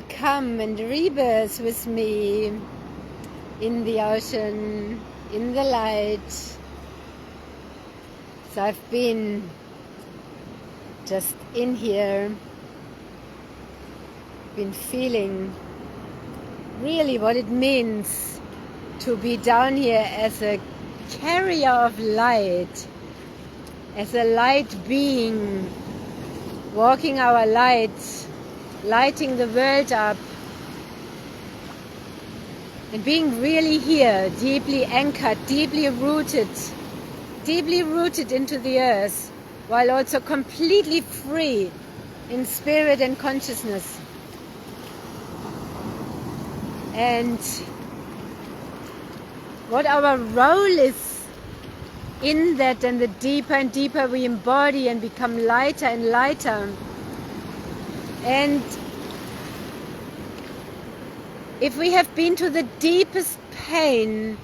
come and rebirth with me in the ocean, in the light. So I've been just in here, been feeling really what it means to be down here as a carrier of light, as a light being, walking our light, lighting the world up, and being really here, deeply anchored, deeply rooted into the earth, while also completely free in spirit and consciousness. And what our role is in that, and the deeper and deeper we embody and become lighter and lighter. And if we have been to the deepest pain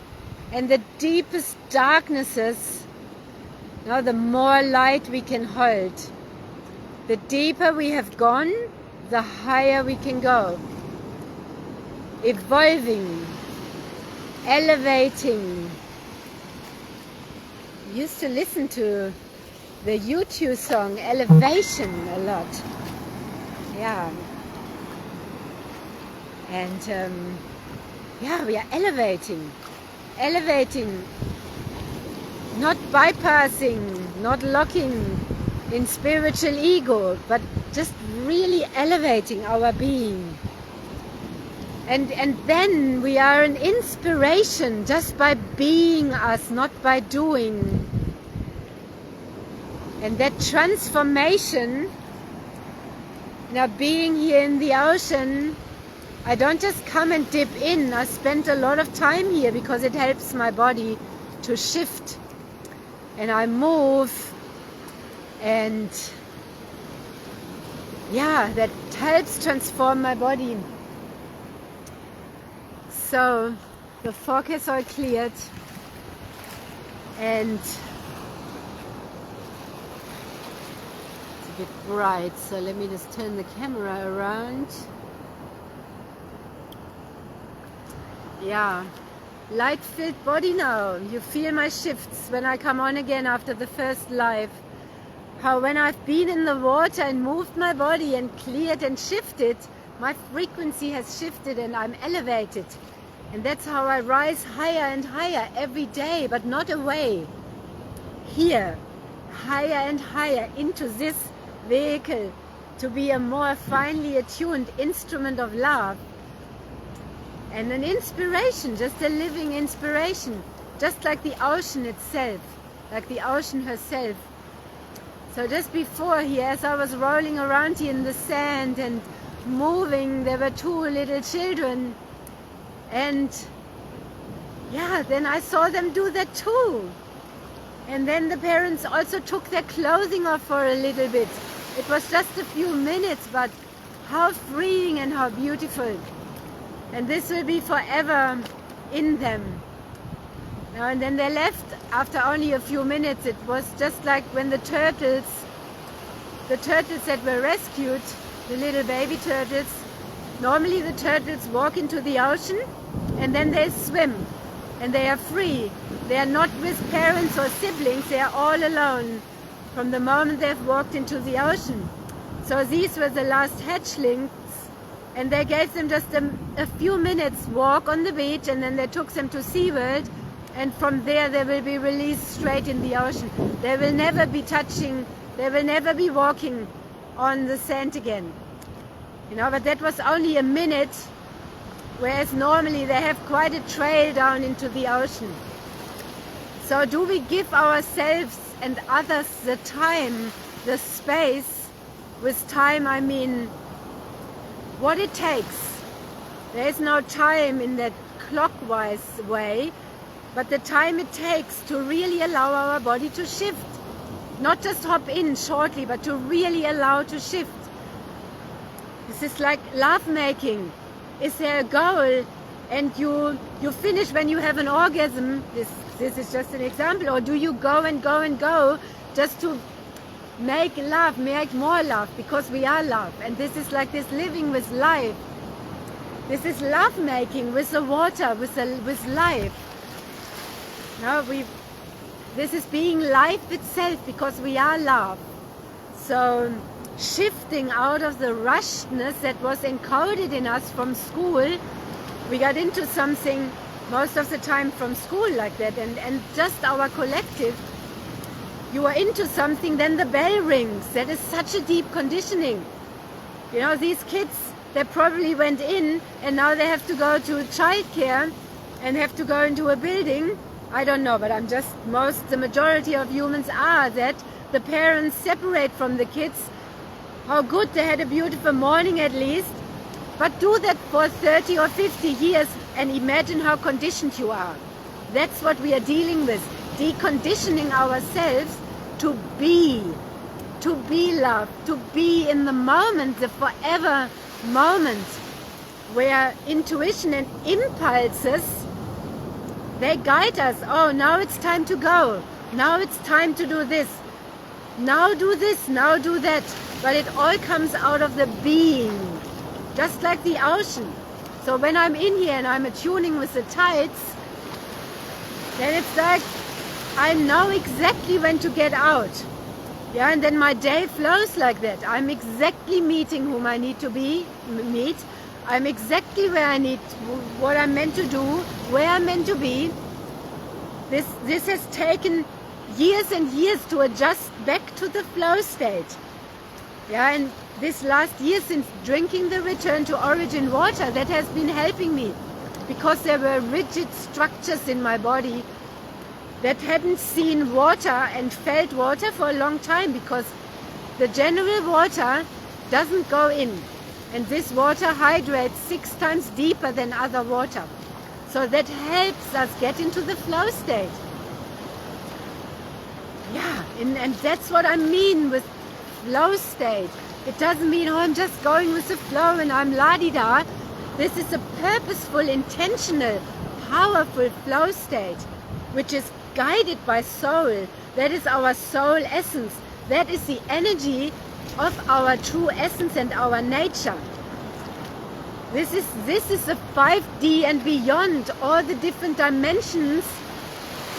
and the deepest darknesses, now the more light we can hold. The deeper we have gone, the higher we can go. Evolving, elevating. I used to listen to the YouTube song Elevation a lot. Yeah. And we are elevating, not bypassing, not locking in spiritual ego, but just really elevating our being. And then we are an inspiration just by being us, not by doing. And that transformation, now being here in the ocean, I don't just come and dip in. I spend a lot of time here because it helps my body to shift. And I move, and that helps transform my body. So the fog has all cleared, and it's a bit bright, so let me just turn the camera around. Yeah, light-filled body now. You feel my shifts when I come on again after the first live. How when I've been in the water and moved my body and cleared and shifted, my frequency has shifted and I'm elevated. And that's how I rise higher and higher every day, but not away. Here, higher and higher into this vehicle to be a more finely attuned instrument of love. And an inspiration, just a living inspiration, just like the ocean itself, like the ocean herself. So just before here, as I was rolling around here in the sand and moving, there were two little children. And then I saw them do that too. And then the parents also took their clothing off for a little bit. It was just a few minutes, but how freeing and how beautiful. And this will be forever in them. Now, and then they left after only a few minutes. It was just like when the turtles that were rescued, the little baby turtles, normally the turtles walk into the ocean and then they swim and they are free. They are not with parents or siblings, they are all alone from the moment they've walked into the ocean. So these were the last hatchlings, and they gave them just a few minutes walk on the beach, and then they took them to SeaWorld, and from there they will be released straight in the ocean. They will never be touching, they will never be walking on the sand again. But that was only a minute, whereas normally they have quite a trail down into the ocean. So do we give ourselves and others the time, the space? With time I mean what it takes. There is no time in that clockwise way, but the time it takes to really allow our body to shift. Not just hop in shortly, but to really allow to shift. This is like love making. Is there a goal and you finish when you have an orgasm? This is just an example. Or do you go and go and go just to make love, make more love, because we are love. And this is like this living with life. This is love making with the water, with life. No, this is being life itself, because we are love. So shifting out of the rushedness that was encoded in us from school, we got into something most of the time from school like that, and just our collective, you are into something, then the bell rings. That is such a deep conditioning. You know, these kids, they probably went in and now they have to go to childcare and have to go into a building. I don't know, but the majority of humans are that the parents separate from the kids. How good, they had a beautiful morning at least, but do that for 30 or 50 years and imagine how conditioned you are. That's what we are dealing with, deconditioning ourselves to be love, to be in the moment, the forever moment, where intuition and impulses, they guide us. Oh, now it's time to go. Now it's time to do this. Now do this, now do that. But it all comes out of the being, just like the ocean. So when I'm in here and I'm attuning with the tides, then it's like I know exactly when to get out. Yeah, and then my day flows like that. I'm exactly meeting whom I need to meet. I'm exactly what I'm meant to do, where I'm meant to be. This has taken years and years to adjust back to the flow state. Yeah, and this last year, since drinking the return to origin water, that has been helping me, because there were rigid structures in my body that hadn't seen water and felt water for a long time, because the general water doesn't go in, and this water hydrates 6 times deeper than other water. So that helps us get into the flow state. Yeah, and that's what I mean with flow state. It doesn't mean, oh, I'm just going with the flow and I'm la-di-da. This is a purposeful, intentional, powerful flow state, which is guided by soul. That is our soul essence. That is the energy of our true essence and our nature. This is the 5D and beyond, all the different dimensions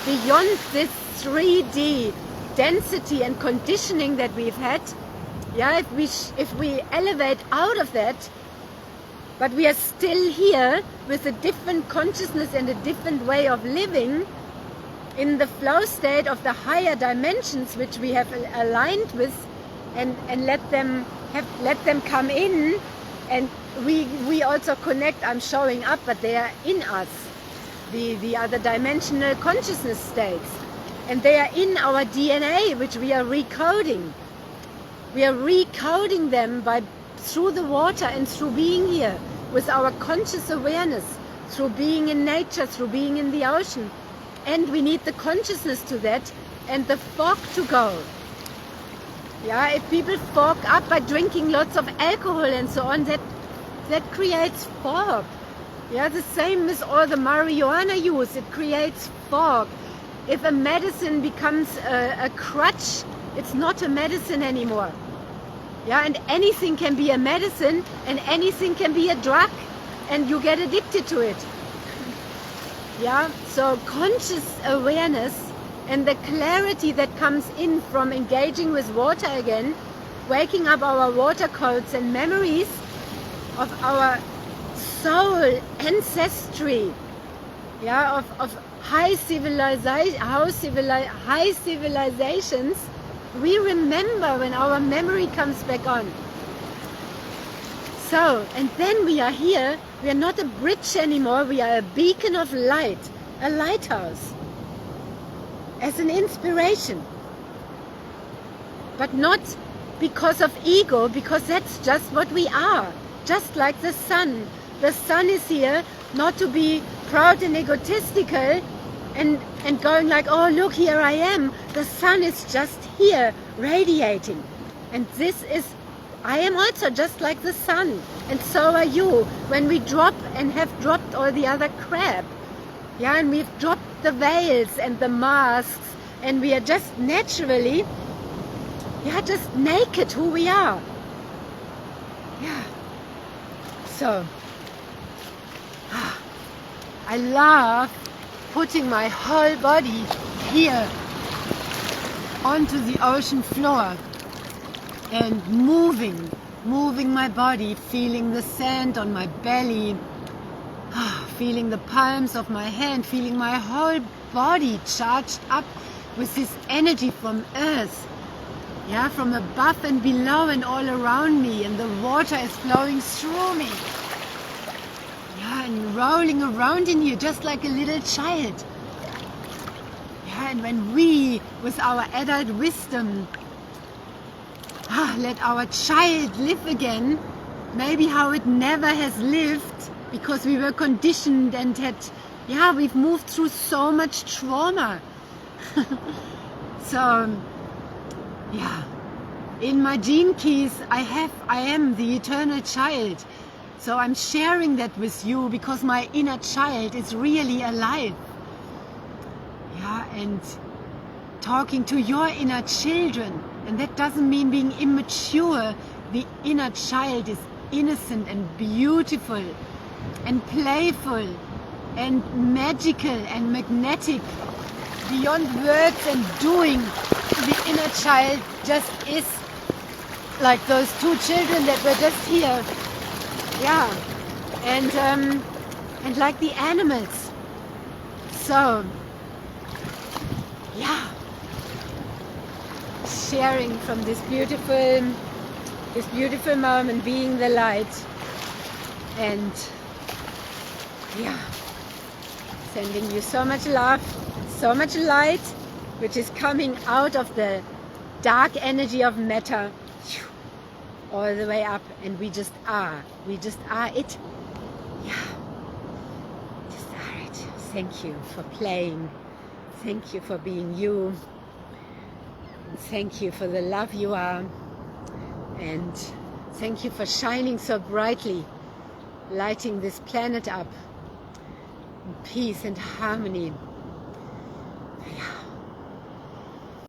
beyond this 3D density and conditioning that we've had. Yeah, if we elevate out of that, but we are still here with a different consciousness and a different way of living in the flow state of the higher dimensions, which we have aligned with, and let them come in, and we also connect. I'm showing up, but they are in us, the other dimensional consciousness states, and they are in our DNA, which we are recoding. We are recoding them through the water and through being here with our conscious awareness, through being in nature, through being in the ocean. And we need the consciousness to that and the fog to go. Yeah, if people fog up by drinking lots of alcohol and so on, that creates fog. Yeah, the same with all the marijuana use, it creates fog. If a medicine becomes a crutch, it's not a medicine anymore. Yeah, and anything can be a medicine and anything can be a drug, and you get addicted to it. Yeah, so conscious awareness and the clarity that comes in from engaging with water again, waking up our water codes and memories of our soul ancestry, yeah, of high civilizations. We remember when our memory comes back on. So, and then we are here, we are not a bridge anymore, we are a beacon of light, a lighthouse, as an inspiration. But not because of ego, because that's just what we are, just like the sun. The sun is here not to be proud and egotistical and going like, oh look, here I am. The sun is just here, radiating. And this is, I am also just like the sun, and so are you. When we drop and have dropped all the other crap, yeah, and we've dropped the veils and the masks, and we are just naturally, yeah, just naked who we are. Yeah. So, I love putting my whole body here onto the ocean floor and moving my body, feeling the sand on my belly, feeling the palms of my hand, feeling my whole body charged up with this energy from earth, yeah, from above and below and all around me, and the water is flowing through me, yeah, and rolling around in here just like a little child. Yeah, and when we, with our adult wisdom, let our child live again, maybe how it never has lived, because we were conditioned and we've moved through so much trauma. So, yeah, in my gene keys, I am the eternal child. So I'm sharing that with you because my inner child is really alive. Yeah, and talking to your inner children. And that doesn't mean being immature. The inner child is innocent and beautiful and playful and magical and magnetic. Beyond words and doing, the inner child just is like those two children that were just here. Yeah, and like the animals. So, yeah, sharing from this beautiful moment, being the light, and yeah, sending you so much love, so much light, which is coming out of the dark energy of matter all the way up, and we just are it. Yeah, just are it. Thank you for playing, thank you for being you, and thank you for the love you are, and thank you for shining so brightly, lighting this planet up in peace and harmony. Yeah.